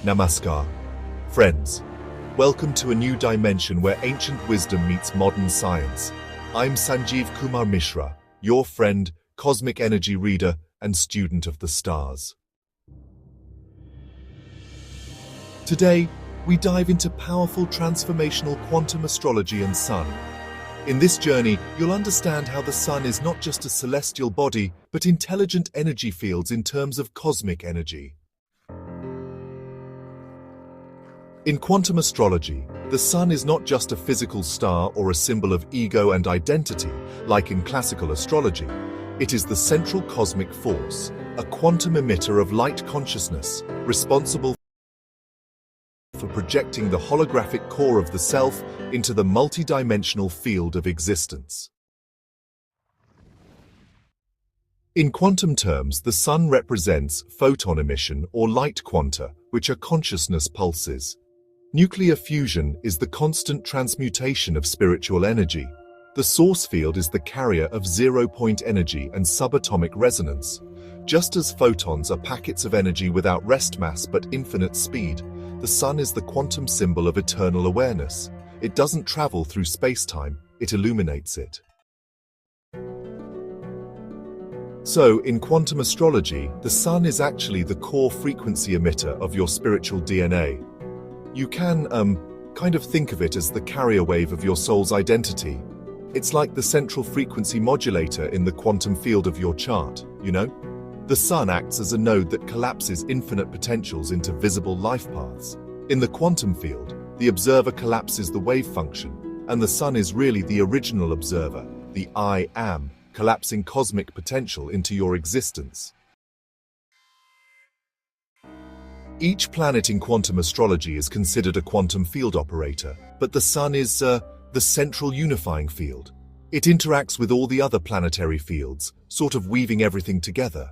Namaskar. Friends, welcome to a new dimension where ancient wisdom meets modern science. I'm Sanjeev Kumar Mishra, your friend, cosmic energy reader, and student of the stars. Today, we dive into powerful transformational quantum astrology and sun. In this journey, you'll understand how the sun is not just a celestial body, but intelligent energy fields in terms of cosmic energy. In quantum astrology, the sun is not just a physical star or a symbol of ego and identity, like in classical astrology. It is the central cosmic force, a quantum emitter of light consciousness, responsible for projecting the holographic core of the self into the multidimensional field of existence. In quantum terms, the sun represents photon emission or light quanta, which are consciousness pulses. Nuclear fusion is the constant transmutation of spiritual energy. The source field is the carrier of zero-point energy and subatomic resonance. Just as photons are packets of energy without rest mass but infinite speed, the sun is the quantum symbol of eternal awareness. It doesn't travel through space-time, it illuminates it. So, in quantum astrology, the sun is actually the core frequency emitter of your spiritual DNA. You can, kind of think of it as the carrier wave of your soul's identity. It's like the central frequency modulator in the quantum field of your chart, you know? The sun acts as a node that collapses infinite potentials into visible life paths. In the quantum field, the observer collapses the wave function, and the sun is really the original observer, the I am, collapsing cosmic potential into your existence. Each planet in quantum astrology is considered a quantum field operator, but the sun is the central unifying field. It interacts with all the other planetary fields, sort of weaving everything together.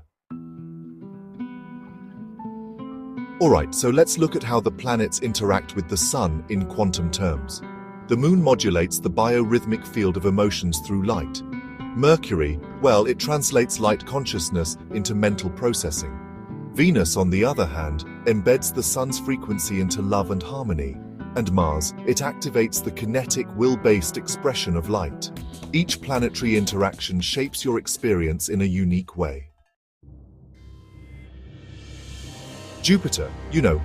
Alright, so let's look at how the planets interact with the sun in quantum terms. The moon modulates the biorhythmic field of emotions through light. Mercury, well, it translates light consciousness into mental processing. Venus, on the other hand, embeds the sun's frequency into love and harmony. And Mars, it activates the kinetic, will-based expression of light. Each planetary interaction shapes your experience in a unique way. Jupiter,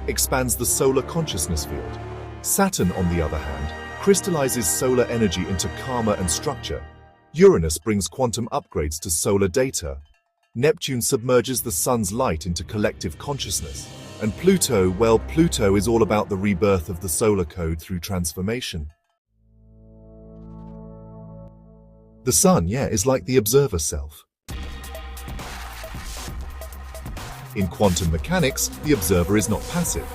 expands the solar consciousness field. Saturn, on the other hand, crystallizes solar energy into karma and structure. Uranus brings quantum upgrades to solar data. Neptune submerges the sun's light into collective consciousness. And Pluto, well, Pluto is all about the rebirth of the solar code through transformation. The sun, is like the observer self. In quantum mechanics, the observer is not passive.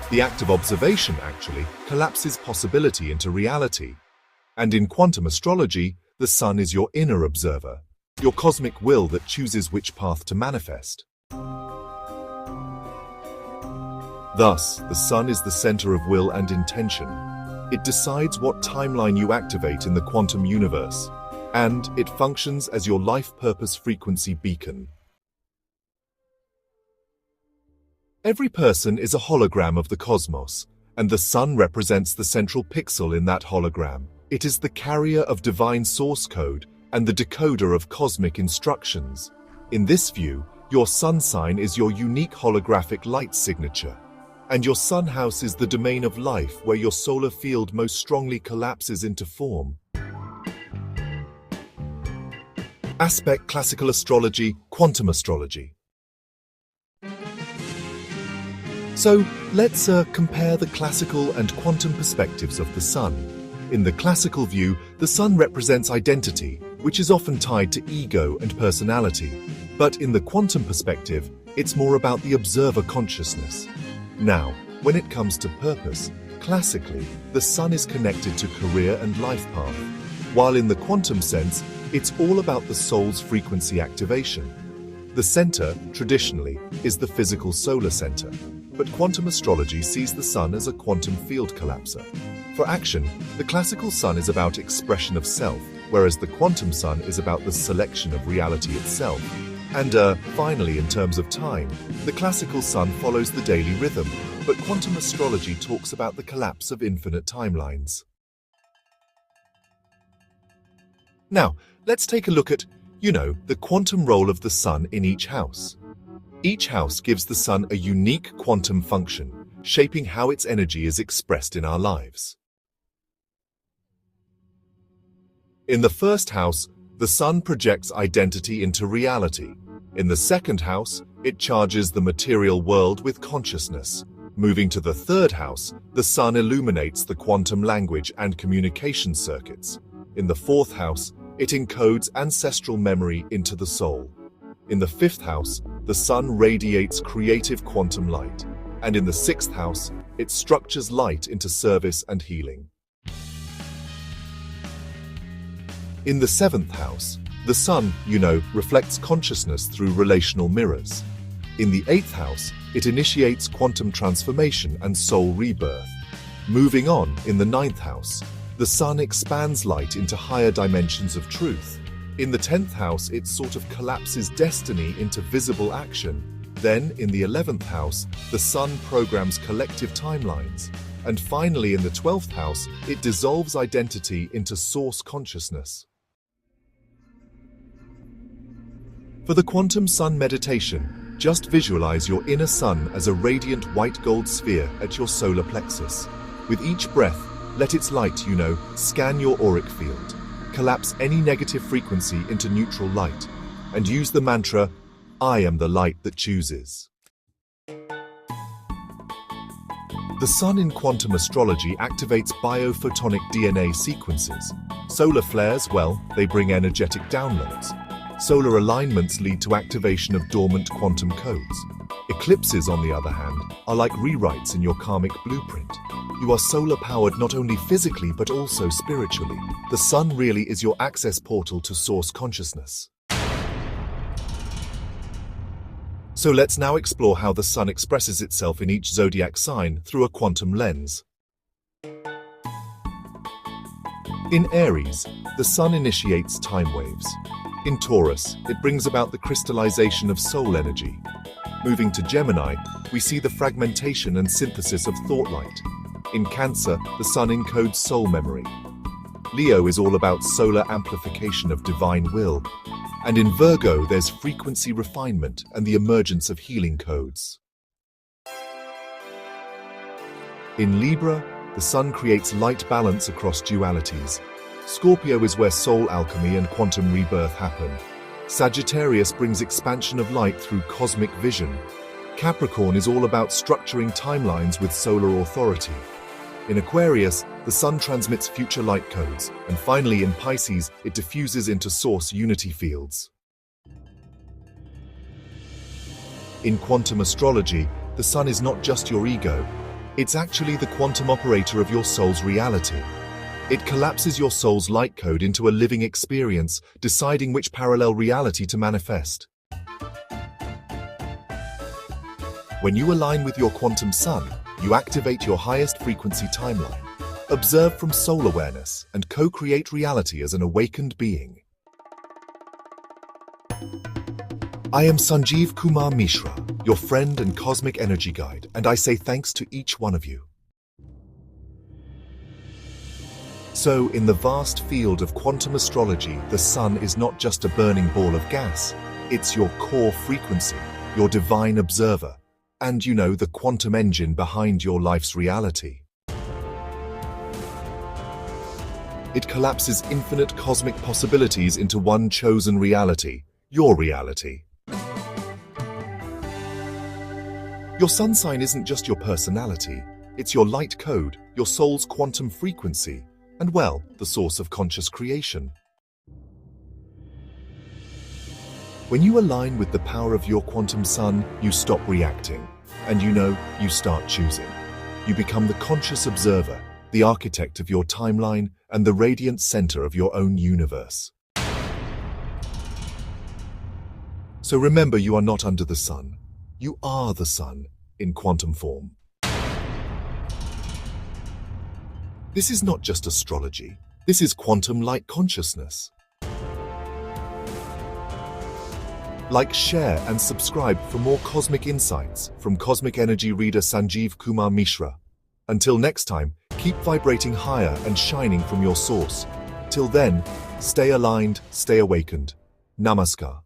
The act of observation, actually, collapses possibility into reality. And in quantum astrology, the sun is your inner observer, your cosmic will that chooses which path to manifest. Thus, the sun is the center of will and intention. It decides what timeline you activate in the quantum universe, and it functions as your life purpose frequency beacon. Every person is a hologram of the cosmos, and the sun represents the central pixel in that hologram. It is the carrier of divine source code and the decoder of cosmic instructions. In this view, your sun sign is your unique holographic light signature, and your sun house is the domain of life where your solar field most strongly collapses into form. Aspect classical astrology, quantum astrology. So, let's compare the classical and quantum perspectives of the sun. In the classical view, the sun represents identity, which is often tied to ego and personality. But in the quantum perspective, it's more about the observer consciousness. Now, when it comes to purpose, classically, the sun is connected to career and life path, while in the quantum sense, it's all about the soul's frequency activation. The center, traditionally, is the physical solar center. But quantum astrology sees the sun as a quantum field collapser. For action, the classical sun is about expression of self, whereas the quantum sun is about the selection of reality itself. And finally, in terms of time, the classical sun follows the daily rhythm, but quantum astrology talks about the collapse of infinite timelines. Now, let's take a look at, the quantum role of the sun in each house. Each house gives the sun a unique quantum function, shaping how its energy is expressed in our lives. In the first house, the sun projects identity into reality. In the second house, it charges the material world with consciousness. Moving to the third house, the sun illuminates the quantum language and communication circuits. In the fourth house, it encodes ancestral memory into the soul. In the fifth house, the sun radiates creative quantum light. And in the sixth house, it structures light into service and healing. In the seventh house, the sun, reflects consciousness through relational mirrors. In the eighth house, it initiates quantum transformation and soul rebirth. Moving on, in the ninth house, the sun expands light into higher dimensions of truth. In the 10th house, it sort of collapses destiny into visible action. Then, in the 11th house, the sun programs collective timelines. And finally, in the 12th house, it dissolves identity into source consciousness. For the quantum sun meditation, just visualize your inner sun as a radiant white gold sphere at your solar plexus. With each breath, let its light, scan your auric field. Collapse any negative frequency into neutral light, and use the mantra, "I am the light that chooses." The sun in quantum astrology activates biophotonic DNA sequences. Solar flares, they bring energetic downloads. Solar alignments lead to activation of dormant quantum codes. Eclipses, on the other hand, are like rewrites in your karmic blueprint. You are solar-powered not only physically but also spiritually. The sun really is your access portal to source consciousness. So let's now explore how the sun expresses itself in each zodiac sign through a quantum lens. In Aries, the sun initiates time waves. In Taurus, it brings about the crystallization of soul energy. Moving to Gemini, we see the fragmentation and synthesis of thought light. In Cancer, the sun encodes soul memory. Leo is all about solar amplification of divine will. And in Virgo, there's frequency refinement and the emergence of healing codes. In Libra, the sun creates light balance across dualities. Scorpio is where soul alchemy and quantum rebirth happen. Sagittarius brings expansion of light through cosmic vision. Capricorn is all about structuring timelines with solar authority. In Aquarius, the sun transmits future light codes. And finally, in Pisces, it diffuses into source unity fields. In quantum astrology, the sun is not just your ego. It's actually the quantum operator of your soul's reality. It collapses your soul's light code into a living experience, deciding which parallel reality to manifest. When you align with your quantum sun, you activate your highest frequency timeline, observe from soul awareness, and co-create reality as an awakened being. I am Sanjeev Kumar Mishra, your friend and cosmic energy guide, and I say thanks to each one of you. So, in the vast field of quantum astrology, the sun is not just a burning ball of gas. It's your core frequency, your divine observer, and the quantum engine behind your life's reality. It collapses infinite cosmic possibilities into one chosen reality, your reality. Your sun sign isn't just your personality, it's your light code, your soul's quantum frequency, and the source of conscious creation. When you align with the power of your quantum sun, you stop reacting, and you start choosing. You become the conscious observer, the architect of your timeline, and the radiant center of your own universe. So remember, you are not under the sun. You are the sun in quantum form. This is not just astrology. This is quantum light consciousness. Like, share, and subscribe for more cosmic insights from Cosmic Energy Reader Sanjeev Kumar Mishra. Until next time, keep vibrating higher and shining from your source. Till then, stay aligned, stay awakened. Namaskar.